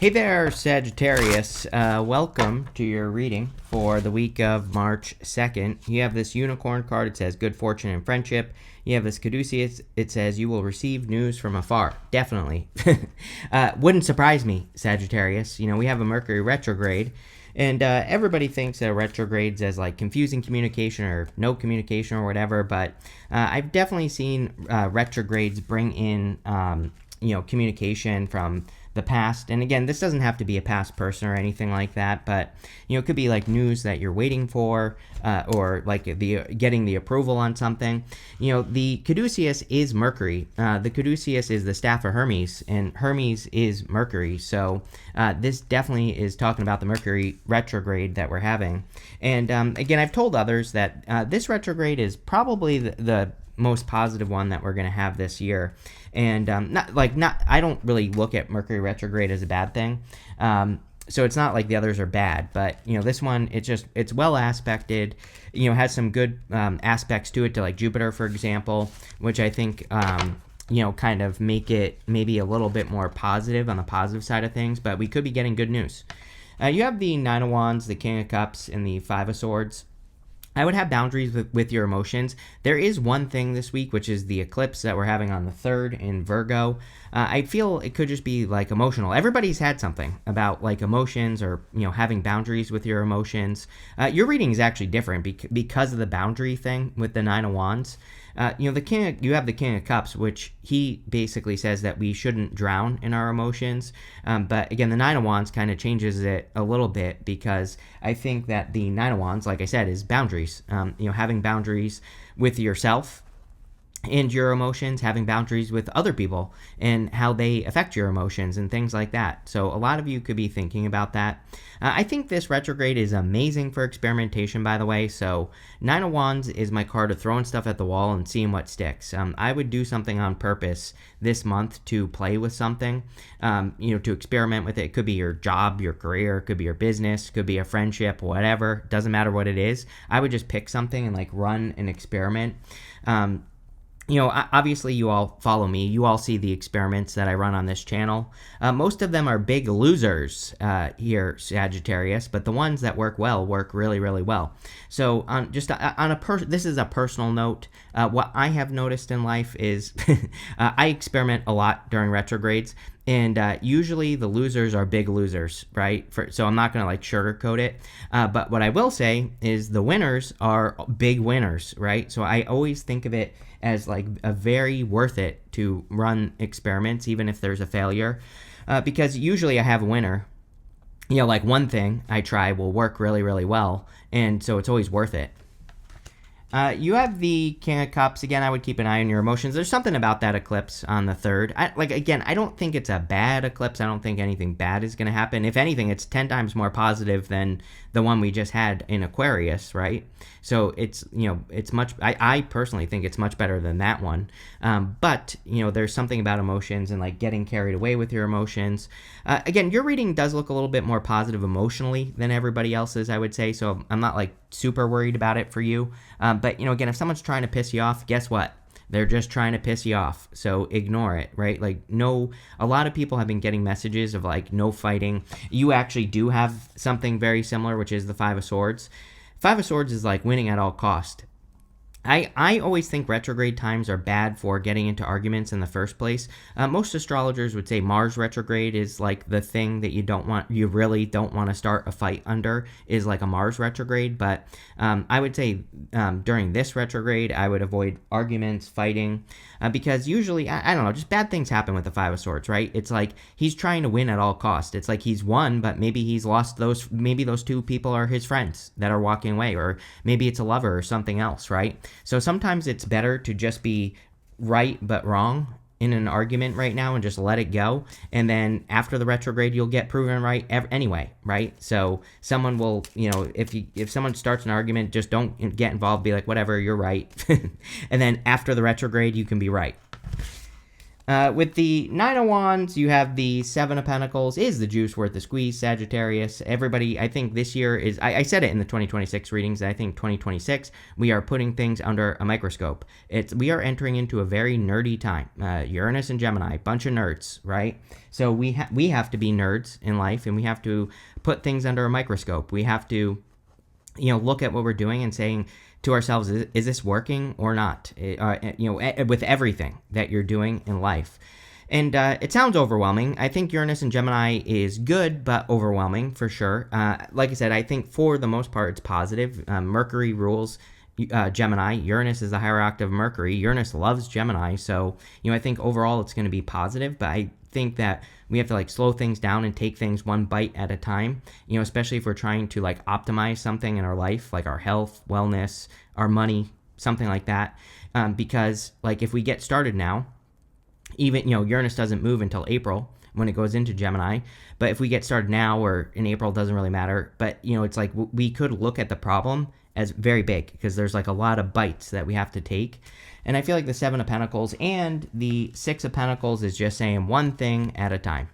Hey there, Sagittarius. Welcome to your reading for the week of March 2nd. You have this unicorn card. It says good fortune and friendship. You have this caduceus. It says you will receive news from afar. Definitely. Wouldn't surprise me, Sagittarius. We have a Mercury retrograde. And everybody thinks that retrogrades as like confusing communication or no communication or whatever. But I've definitely seen retrogrades bring in, communication from the past. And again, this doesn't have to be a past person or anything like that, but it could be like news that you're waiting for, or like getting the approval on something. The caduceus is Mercury. The caduceus is the staff of Hermes, and Hermes is Mercury. So this definitely is talking about the Mercury retrograde that we're having. And again, I've told others that this retrograde is probably the most positive one that we're going to have this year. And I don't really look at Mercury retrograde as a bad thing. So it's not like the others are bad, but this one, it's well aspected, has some good aspects to it, to like Jupiter, for example, which I think kind of make it maybe a little bit more positive on the positive side of things. But we could be getting good news. You have the Nine of Wands, the King of Cups, and the Five of Swords. I would have boundaries with your emotions. There is one thing this week, which is the eclipse that we're having on the 3rd in Virgo. I feel it could just be like emotional. Everybody's had something about like emotions or, having boundaries with your emotions. Your reading is actually different because of the boundary thing with the Nine of Wands. You have the King of Cups, which he basically says that we shouldn't drown in our emotions. But again, the Nine of Wands kind of changes it a little bit, because I think that the Nine of Wands, like I said, is boundaries. Having boundaries with yourself and your emotions, having boundaries with other people and how they affect your emotions and things like that. So a lot of you could be thinking about that. I think this retrograde is amazing for experimentation, by the way. So Nine of Wands is my card of throwing stuff at the wall and seeing what sticks. I would do something on purpose this month to play with something, to experiment with it. It could be your job, your career, it could be your business, it could be a friendship, whatever. Doesn't matter what it is. I would just pick something and like run an experiment. Obviously you all follow me. You all see the experiments that I run on this channel. Most of them are big losers here, Sagittarius, but the ones that work well work really, really well. So this is a personal note. What I have noticed in life is I experiment a lot during retrogrades. And usually the losers are big losers, right? So I'm not going to like sugarcoat it. But what I will say is the winners are big winners, right? So I always think of it as like a very worth it to run experiments, even if there's a failure. Because usually I have a winner. Like one thing I try will work really, really well. And so it's always worth it. You have the King of Cups. Again, I would keep an eye on your emotions. There's something about that eclipse on the 3rd. I don't think it's a bad eclipse. I don't think anything bad is going to happen. If anything, it's 10 times more positive than the one we just had in Aquarius, right? So it's much, I personally think it's much better than that one. But there's something about emotions and like getting carried away with your emotions. Again, your reading does look a little bit more positive emotionally than everybody else's, I would say. So I'm not like super worried about it for you. But again, if someone's trying to piss you off, guess what? They're just trying to piss you off. So ignore it, right? Like, no, a lot of people have been getting messages of like no fighting. You actually do have something very similar, which is the Five of Swords. Five of Swords is like winning at all cost. I always think retrograde times are bad for getting into arguments in the first place. Most astrologers would say Mars retrograde is like the thing that you really don't want to start a fight under, is like a Mars retrograde. But I would say during this retrograde, I would avoid arguments, fighting, because usually, I don't know, just bad things happen with the Five of Swords, right? It's like he's trying to win at all cost. It's like he's won, but maybe he's lost maybe those two people are his friends that are walking away, or maybe it's a lover or something else, right? So sometimes it's better to just be right but wrong in an argument right now and just let it go. And then after the retrograde, you'll get proven right anyway, right? So someone will, if someone starts an argument, just don't get involved. Be like, whatever, you're right. And then after the retrograde, you can be right. With the Nine of Wands, you have the Seven of Pentacles. Is the juice worth the squeeze, Sagittarius? Everybody, I think this year is, I said it in the 2026 readings, I think 2026, we are putting things under a microscope. We are entering into a very nerdy time. Uranus and Gemini, bunch of nerds, right? So we have to be nerds in life, and we have to put things under a microscope. We have to, look at what we're doing and saying to ourselves, is this working or not? With everything that you're doing in life. And it sounds overwhelming. I think Uranus and Gemini is good, but overwhelming for sure. Like I said, I think for the most part, it's positive. Mercury rules Gemini. Uranus is the higher octave of Mercury. Uranus loves Gemini. So, I think overall it's going to be positive, but I think that we have to slow things down and take things one bite at a time, especially if we're trying to optimize something in our life, like our health, wellness, our money, something like that. Because if we get started now, even, Uranus doesn't move until April when it goes into Gemini. But if we get started now or in April, doesn't really matter. But, it's we could look at the problem as very big because there's a lot of bites that we have to take. And I feel like the Seven of Pentacles and the Six of Pentacles is just saying one thing at a time.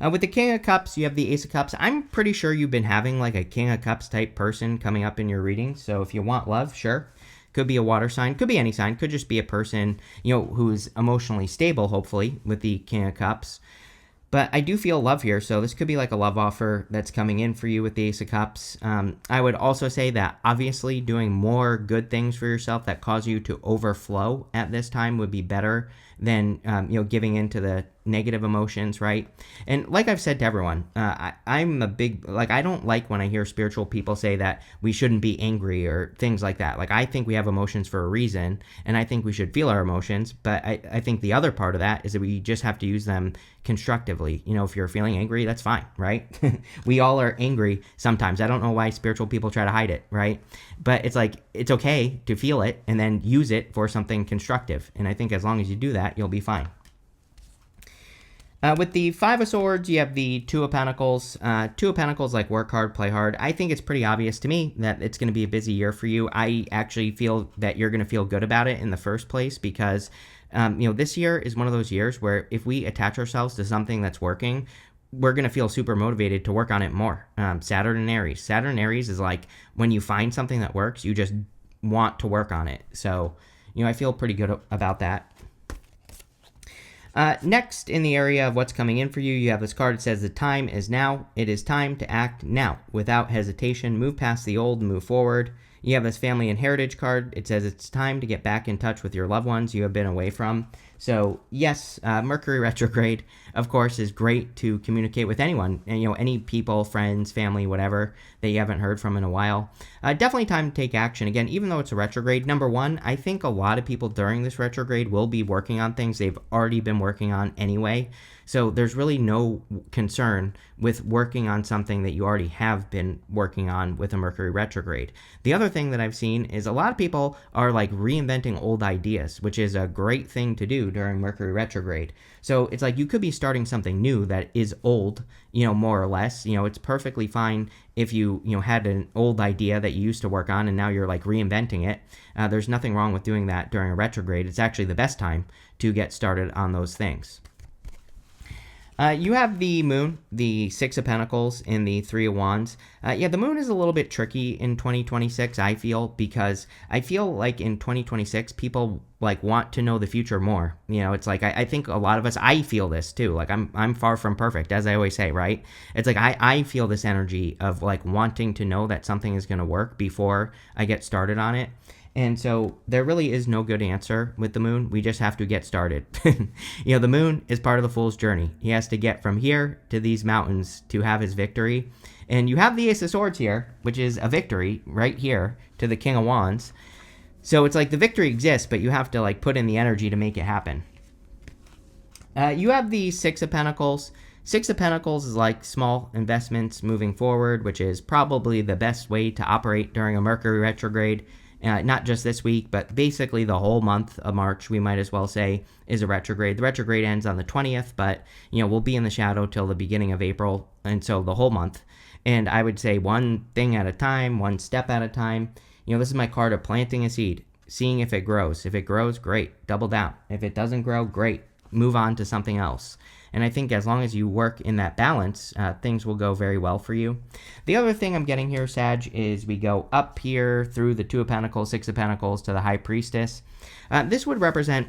With the King of Cups, you have the Ace of Cups. I'm pretty sure you've been having a King of Cups type person coming up in your reading. So if you want love, sure. Could be a water sign, could be any sign, could just be a person, who's emotionally stable, hopefully, with the King of Cups. But I do feel love here, so this could be a love offer that's coming in for you with the Ace of Cups. I would also say that obviously doing more good things for yourself that cause you to overflow at this time would be better than, giving into the negative emotions, right? And like I've said to everyone, I'm a big, I don't like when I hear spiritual people say that we shouldn't be angry or things like that. I think we have emotions for a reason, and I think we should feel our emotions, but I think the other part of that is that we just have to use them constructively. If you're feeling angry, that's fine, right? We all are angry sometimes. I don't know why spiritual people try to hide it, right? But it's okay to feel it and then use it for something constructive. And I think as long as you do that, you'll be fine. With the Five of Swords, you have the Two of Pentacles. Two of Pentacles, work hard, play hard. I think it's pretty obvious to me that it's going to be a busy year for you. I actually feel that you're going to feel good about it in the first place because, this year is one of those years where if we attach ourselves to something that's working, we're going to feel super motivated to work on it more. Saturn and Aries. Saturn and Aries is when you find something that works, you just want to work on it. So, I feel pretty good about that. Next, in the area of what's coming in for you, you have this card that says the time is now. It is time to act now without hesitation. Move past the old and move forward. You have this family and heritage card. It says it's time to get back in touch with your loved ones you have been away from. So yes, Mercury retrograde, of course, is great to communicate with anyone, and any people, friends, family, whatever that you haven't heard from in a while. Definitely time to take action. Again, even though it's a retrograde, number one, I think a lot of people during this retrograde will be working on things they've already been working on anyway. So there's really no concern with working on something that you already have been working on with a Mercury retrograde. The other thing that I've seen is a lot of people are reinventing old ideas, which is a great thing to do during Mercury retrograde. So it's you could be starting something new that is old, more or less. It's perfectly fine if you had an old idea that you used to work on and now you're reinventing it. There's nothing wrong with doing that during a retrograde. It's actually the best time to get started on those things. You have the Moon, the Six of Pentacles, and the Three of Wands. The Moon is a little bit tricky in 2026, I feel, because I feel in 2026, people want to know the future more. It's I think a lot of us, I feel this too. I'm far from perfect, as I always say, right? It's I feel this energy of wanting to know that something is going to work before I get started on it. And so there really is no good answer with the Moon. We just have to get started. The Moon is part of the Fool's journey. He has to get from here to these mountains to have his victory. And you have the Ace of Swords here, which is a victory right here to the King of Wands. So it's the victory exists, but you have to put in the energy to make it happen. You have the Six of Pentacles. Six of Pentacles is small investments moving forward, which is probably the best way to operate during a Mercury retrograde. Not just this week, but basically the whole month of March, we might as well say, is a retrograde. The retrograde ends on the 20th, but, we'll be in the shadow till the beginning of April, and so the whole month. And I would say one thing at a time, one step at a time. This is my card of planting a seed. seeing if it grows. If it grows, great, double down. If it doesn't grow, great, move on to something else. And I think as long as you work in that balance, things will go very well for you. The other thing I'm getting here, Sag, is we go up here through the Two of Pentacles, Six of Pentacles to the High Priestess. This would represent,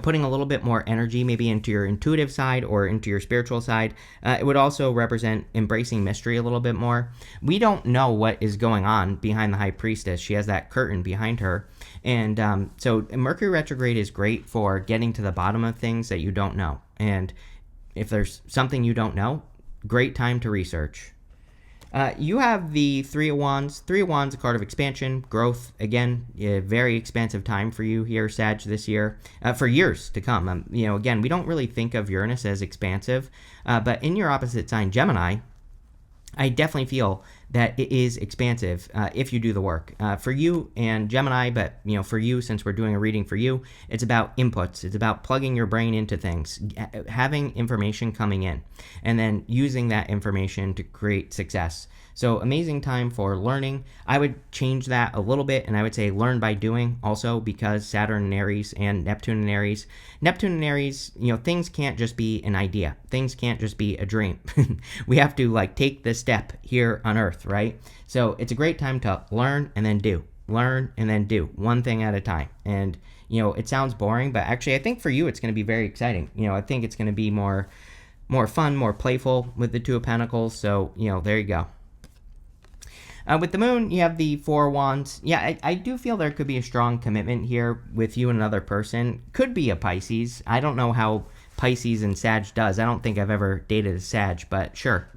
putting a little bit more energy maybe into your intuitive side or into your spiritual side. It would also represent embracing mystery a little bit more. We don't know what is going on behind the High Priestess. She has that curtain behind her. And so Mercury retrograde is great for getting to the bottom of things that you don't know. And if there's something you don't know, great time to research. You have the Three of Wands. Three of Wands, a card of expansion, growth. Again, a very expansive time for you here, Sag, this year, for years to come. Again, we don't really think of Uranus as expansive, but in your opposite sign, Gemini, I definitely feel that it is expansive if you do the work. For you and Gemini, but for you, since we're doing a reading for you, it's about inputs. It's about plugging your brain into things, having information coming in, and then using that information to create success. So amazing time for learning. I would change that a little bit, and I would say learn by doing also, because Saturn and Aries and Neptune and Aries. Neptune and Aries, things can't just be an idea. Things can't just be a dream. We have to take the step here on Earth, right? So it's a great time to learn and then do. Learn and then do. One thing at a time. And, it sounds boring, but actually I think for you it's going to be very exciting. I think it's going to be more fun, more playful with the Two of Pentacles. So, there you go. With the moon, you have the Four of Wands. Yeah, I do feel there could be a strong commitment here with you and another person. Could be a Pisces. I don't know how Pisces and Sag does. I don't think I've ever dated a Sag, but sure.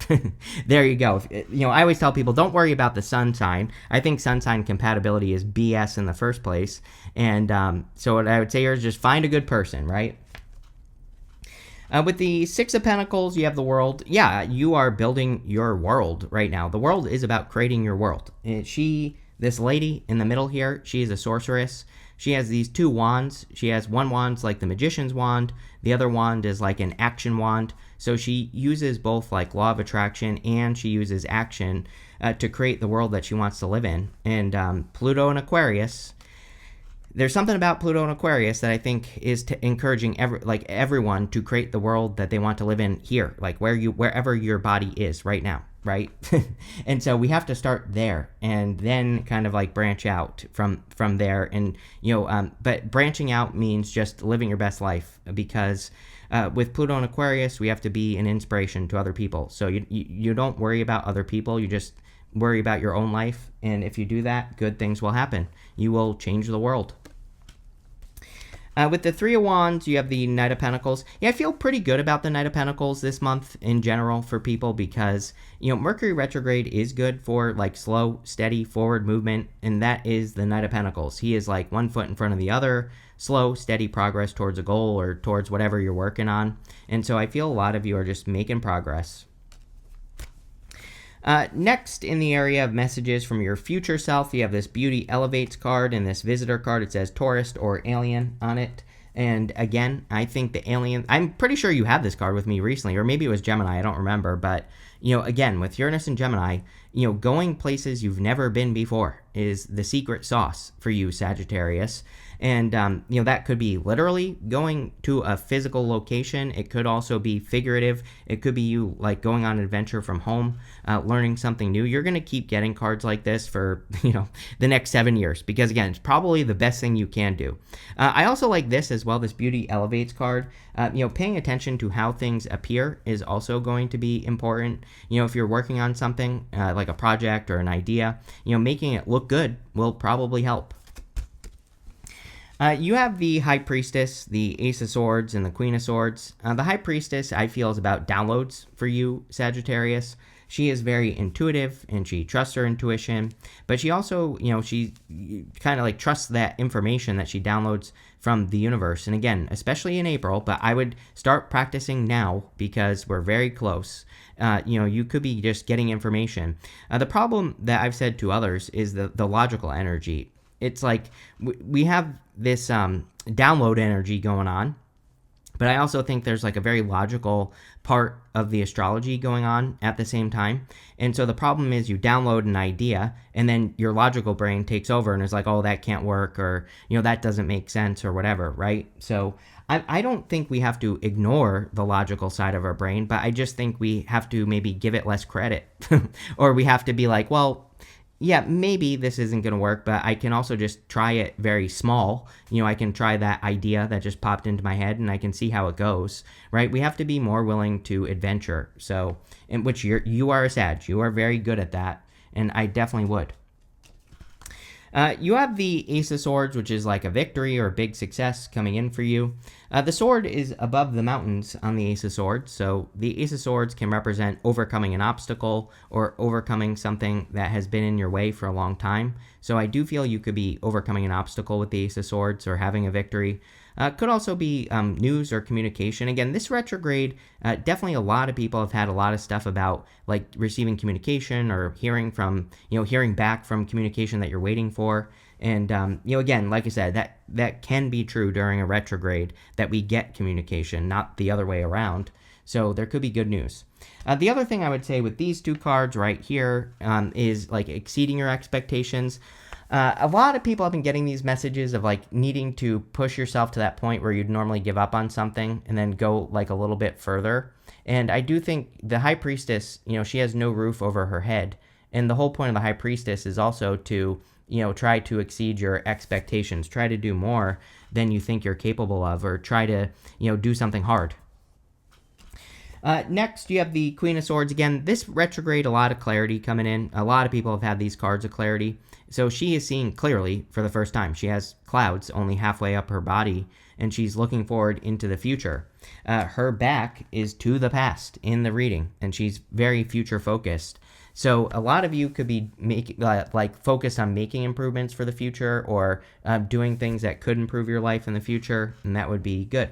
There you go. I always tell people, don't worry about the sun sign. I think sun sign compatibility is BS in the first place. And so what I would say here is just find a good person, right? With the Six of Pentacles, you have the world. Yeah, you are building your world right now. The world is about creating your world. This lady in the middle here, she is a sorceress. She has these two wands. She has one wand like the magician's wand. The other wand is like an action wand. So she uses both law of attraction, and she uses action to create the world that she wants to live in. And Pluto and Aquarius, there's something about Pluto and Aquarius that I think is encouraging everyone to create the world that they want to live in here, wherever your body is right now, right? And so we have to start there, and then kind of branch out from there. And but branching out means just living your best life, because with Pluto and Aquarius, we have to be an inspiration to other people. So you don't worry about other people, you just worry about your own life. And if you do that, good things will happen. You will change the world. With the Three of Wands, you have the Knight of Pentacles. Yeah, I feel pretty good about the Knight of Pentacles this month in general for people, because, Mercury retrograde is good for slow, steady forward movement, and that is the Knight of Pentacles. He is one foot in front of the other, slow, steady progress towards a goal or towards whatever you're working on. And so I feel a lot of you are just making progress. Next, in the area of messages from your future self, you have this Beauty Elevates card and this Visitor card. It says tourist or alien on it. And again, I think the alien, I'm pretty sure you had this card with me recently, or maybe it was Gemini, I don't remember. But, again, with Uranus and Gemini, going places you've never been before is the secret sauce for you, Sagittarius. And, that could be literally going to a physical location. It could also be figurative. It could be you going on an adventure from home, learning something new. You're going to keep getting cards like this for, the next 7 years, because again, it's probably the best thing you can do. I also like this as well, this Beauty Elevates card. Paying attention to how things appear is also going to be important. If you're working on something like a project or an idea, making it look good will probably help. You have the High Priestess, the Ace of Swords, and the Queen of Swords. The High Priestess, I feel, is about downloads for you, Sagittarius. She is very intuitive, and she trusts her intuition, but she also, she kind of trusts that information that she downloads from the universe. And again, especially in April, but I would start practicing now, because we're very close. You could be just getting information. The problem that I've said to others is the logical energy. It's we have this download energy going on, but I also think there's a very logical part of the astrology going on at the same time. And so the problem is you download an idea and then your logical brain takes over and is like, oh, that can't work, or, that doesn't make sense or whatever, right? So I don't think we have to ignore the logical side of our brain, but I just think we have to maybe give it less credit. Or we have to be like, well, yeah, maybe this isn't going to work, but I can also just try it very small. I can try that idea that just popped into my head and I can see how it goes, right? We have to be more willing to adventure. So, in which you are a Sag. You are very good at that, and I definitely would. You have the Ace of Swords, which is like a victory or a big success coming in for you. The sword is above the mountains on the Ace of Swords, so the Ace of Swords can represent overcoming an obstacle or overcoming something that has been in your way for a long time. So I do feel you could be overcoming an obstacle with the Ace of Swords or having a victory. Could also be news or communication. Again, this retrograde, definitely a lot of people have had a lot of stuff about like receiving communication or hearing back from communication that you're waiting for. And, again, like I said, that can be true during a retrograde, that we get communication, not the other way around. So there could be good news. The other thing I would say with these two cards right here is like exceeding your expectations. A lot of people have been getting these messages of like needing to push yourself to that point where you'd normally give up on something and then go like a little bit further. And I do think the High Priestess, she has no roof over her head. And the whole point of the High Priestess is also to, try to exceed your expectations, try to do more than you think you're capable of, or try to, do something hard. Next, you have the Queen of Swords. Again, this retrograde, a lot of clarity coming in. A lot of people have had these cards of clarity. So she is seeing clearly for the first time. She has clouds only halfway up her body, and she's looking forward into the future. Her back is to the past in the reading, and she's very future focused. So a lot of you could be focused on making improvements for the future, or doing things that could improve your life in the future, and that would be good.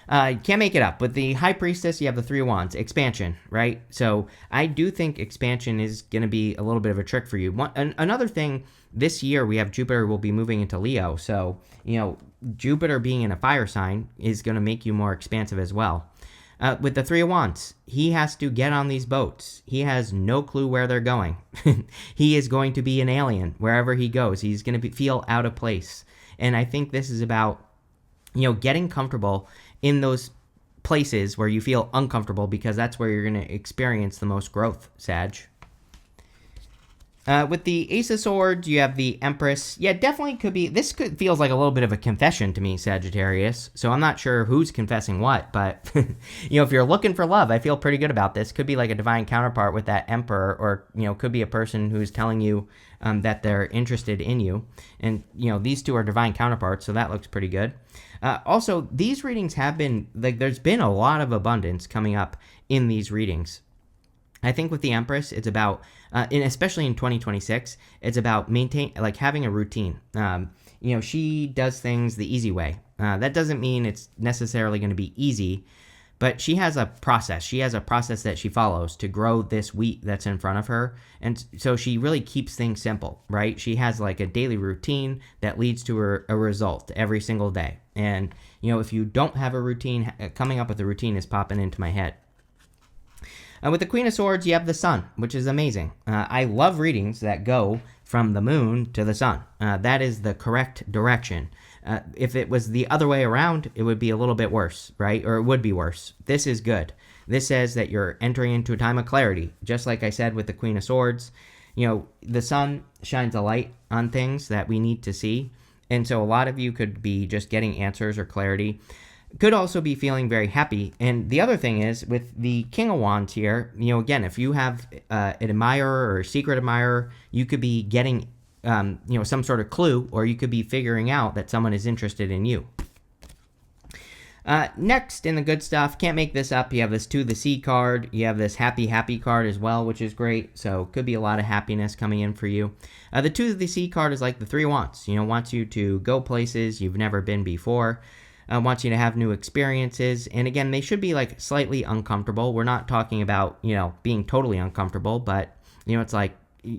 Can't make it up. With the High Priestess, you have the Three of Wands. Expansion, right? So I do think expansion is going to be a little bit of a trick for you. Another thing, this year we have Jupiter will be moving into Leo. So, Jupiter being in a fire sign is going to make you more expansive as well. With the Three of Wands, he has to get on these boats. He has no clue where they're going. He is going to be an alien wherever he goes. He's going to feel out of place. And I think this is about, getting comfortable in those places where you feel uncomfortable, because that's where you're going to experience the most growth, Sag. With the Ace of Swords, you have the Empress. Yeah, definitely could be. This feels like a little bit of a confession to me, Sagittarius. So I'm not sure who's confessing what, but if you're looking for love, I feel pretty good about this. Could be like a divine counterpart with that Emperor, or could be a person who's telling you that they're interested in you. And these two are divine counterparts, so that looks pretty good. Also, these readings have been there's been a lot of abundance coming up in these readings. I think with the Empress, it's about, especially in 2026, it's about having a routine. She does things the easy way. That doesn't mean it's necessarily going to be easy, but she has a process. She has a process that she follows to grow this wheat that's in front of her. And so she really keeps things simple, right? She has like a daily routine that leads to a result every single day. And, if you don't have a routine, coming up with a routine is popping into my head. With the Queen of Swords, you have the Sun, which is amazing. I love readings that go from the moon to the sun. That is the correct direction. If it was the other way around, it would be a little bit worse, right? Or it would be worse. This is good. This says that you're entering into a time of clarity. Just like I said with the Queen of Swords, the sun shines a light on things that we need to see. And so a lot of you could be just getting answers or clarity. Could also be feeling very happy. And the other thing is, with the King of Wands here, again, if you have an admirer or a secret admirer, you could be getting, some sort of clue, or you could be figuring out that someone is interested in you. Next, in the good stuff, can't make this up, you have this Two of the Sea card. You have this Happy card as well, which is great. So could be a lot of happiness coming in for you. The Two of the Sea card is like the Three of Wands. Wants you to go places you've never been before. Wants you to have new experiences. And again, they should be slightly uncomfortable. We're not talking about, being totally uncomfortable, but, it's like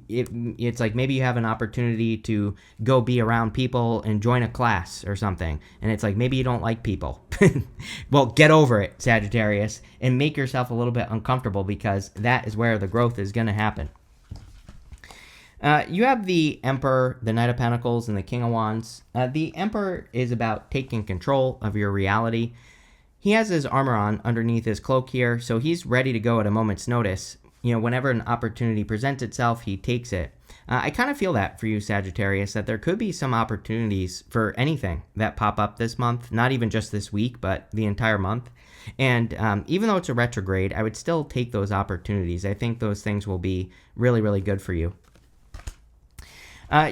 it's like maybe you have an opportunity to go be around people and join a class or something, and it's like maybe you don't like people. Well, get over it, Sagittarius, and make yourself a little bit uncomfortable, because that is where the growth is going to happen. You have the Emperor, the Knight of Pentacles, and the King of Wands. The Emperor is about taking control of your reality. He has his armor on underneath his cloak here, so he's ready to go at a moment's notice. Whenever an opportunity presents itself, he takes it. I kind of feel that for you, Sagittarius, that there could be some opportunities for anything that pop up this month, not even just this week, but the entire month. And even though it's a retrograde, I would still take those opportunities. I think those things will be really, really good for you.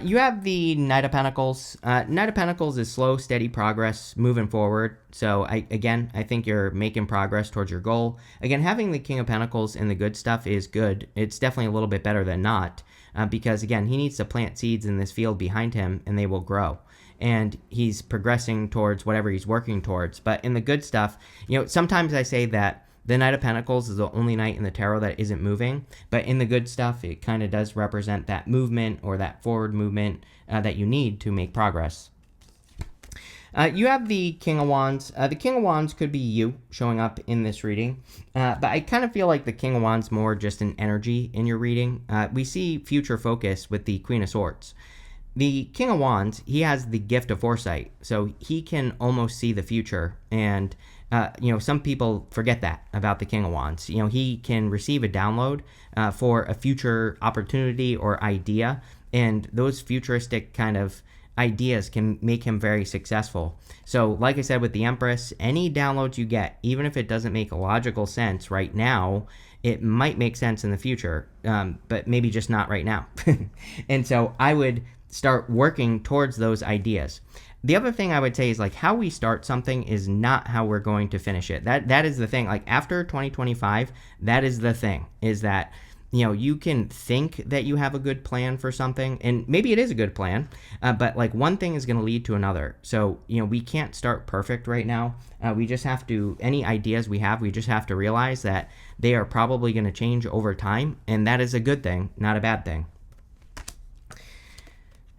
You have the Knight of Pentacles. Knight of Pentacles is slow, steady progress moving forward. So, I think you're making progress towards your goal. Again, having the King of Pentacles in the good stuff is good. It's definitely a little bit better than not, because, again, he needs to plant seeds in this field behind him, and they will grow. And he's progressing towards whatever he's working towards. But in the good stuff, sometimes I say that the Knight of Pentacles is the only knight in the tarot that isn't moving, but in the good stuff, it kind of does represent that movement or that forward movement that you need to make progress. You have the King of Wands. The King of Wands could be you showing up in this reading, but I kind of feel like the King of Wands more just an energy in your reading. We see future focus with the Queen of Swords. The King of Wands, he has the gift of foresight, so he can almost see the future, and some people forget that about the King of Wands. He can receive a download for a future opportunity or idea, and those futuristic kind of ideas can make him very successful. So, like I said with the Empress, any downloads you get, even if it doesn't make logical sense right now, it might make sense in the future, but maybe just not right now. And so I would start working towards those ideas. The other thing I would say is, like, how we start something is not how we're going to finish it. That is the thing. Like, after 2025, that is the thing, is that, you can think that you have a good plan for something, and maybe it is a good plan, but, like, one thing is going to lead to another. So, we can't start perfect right now. We just have to, any ideas we have, we just have to realize that they are probably going to change over time, and that is a good thing, not a bad thing.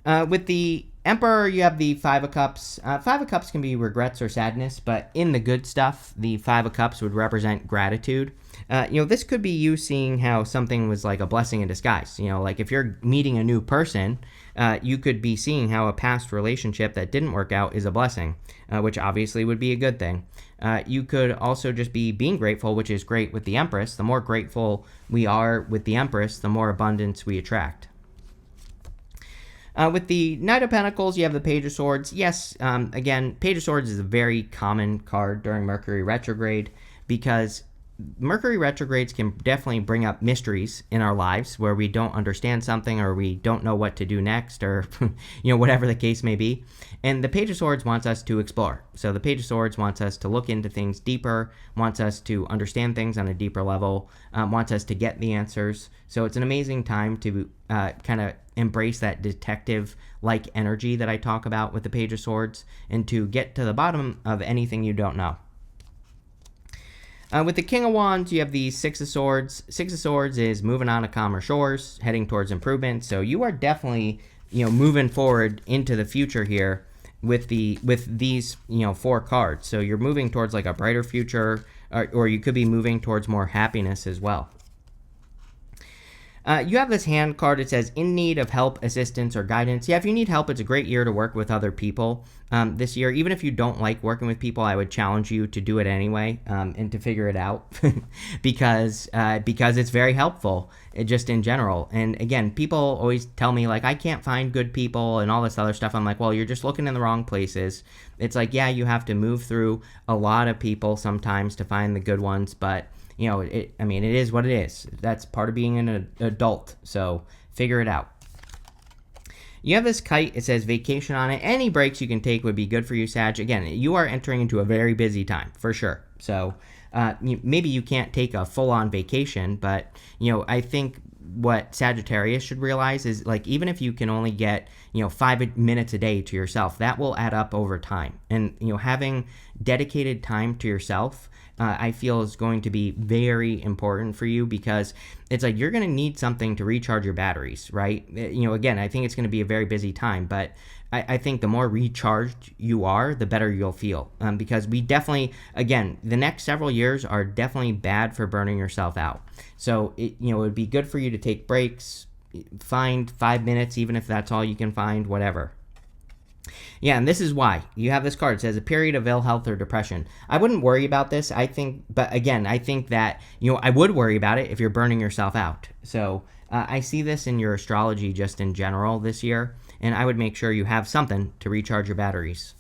With the Emperor, you have the Five of Cups. Five of Cups can be regrets or sadness, but in the good stuff, the Five of Cups would represent gratitude. This could be you seeing how something was like a blessing in disguise. Like if you're meeting a new person, you could be seeing how a past relationship that didn't work out is a blessing, which obviously would be a good thing. You could also just be being grateful, which is great with the Empress. The more grateful we are with the Empress, the more abundance we attract. With the Knight of Pentacles, you have the Page of Swords. Yes, again, Page of Swords is a very common card during Mercury retrograde, because Mercury retrogrades can definitely bring up mysteries in our lives where we don't understand something, or we don't know what to do next, or whatever the case may be. And the Page of Swords wants us to explore. So the Page of Swords wants us to look into things deeper, wants us to understand things on a deeper level, wants us to get the answers. So it's an amazing time to kind of embrace that detective-like energy that I talk about with the Page of Swords, and to get to the bottom of anything you don't know. With the King of Wands, you have the Six of Swords. Six of Swords is moving on to calmer shores, heading towards improvement. So you are definitely, moving forward into the future here with these, four cards. So you're moving towards like a brighter future, or you could be moving towards more happiness as well. You have this hand card. It says, in need of help, assistance, or guidance. Yeah, if you need help, it's a great year to work with other people this year. Even if you don't like working with people, I would challenge you to do it anyway, and to figure it out because it's very helpful, just in general. And again, people always tell me, like, I can't find good people and all this other stuff. I'm like, well, you're just looking in the wrong places. It's like, yeah, you have to move through a lot of people sometimes to find the good ones, but it is what it is. That's part of being an adult, so figure it out. You have this kite. It says vacation on it. Any breaks you can take would be good for you, Sag. Again, you are entering into a very busy time, for sure. So maybe you can't take a full-on vacation, but, I think what Sagittarius should realize is, like, even if you can only get 5 minutes a day to yourself, that will add up over time. And having dedicated time to yourself I feel is going to be very important for you, because it's like you're going to need something to recharge your batteries, right? Again, I think it's going to be a very busy time, but I think the more recharged you are, the better you'll feel, because we definitely, again, the next several years are definitely bad for burning yourself out. So it would be good for you to take breaks, find 5 minutes, even if that's all you can find, whatever. Yeah, and this is why you have this card. It says a period of ill health or depression. I wouldn't worry about this, I think, but again, I think that, I would worry about it if you're burning yourself out. So I see this in your astrology just in general this year, and I would make sure you have something to recharge your batteries.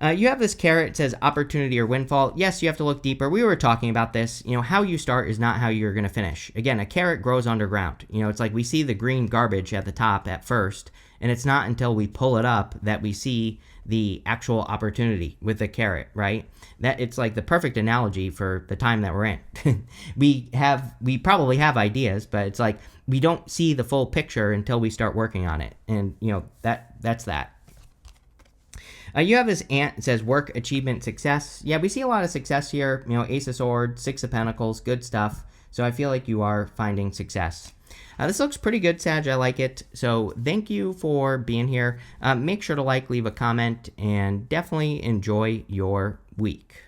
You have this carrot. It says opportunity or windfall. Yes, you have to look deeper. We were talking about this. How you start is not how you're going to finish. Again, a carrot grows underground. It's like we see the green garbage at the top at first, and it's not until we pull it up that we see the actual opportunity with the carrot, right? That it's like the perfect analogy for the time that we're in. We probably have ideas, but it's like we don't see the full picture until we start working on it. And that's that. You have this ant. It says work, achievement, success. Yeah, we see a lot of success here. Ace of Swords, Six of Pentacles, good stuff. So I feel like you are finding success. This looks pretty good, Sag. I like it. So thank you for being here. Make sure to leave a comment, and definitely enjoy your week.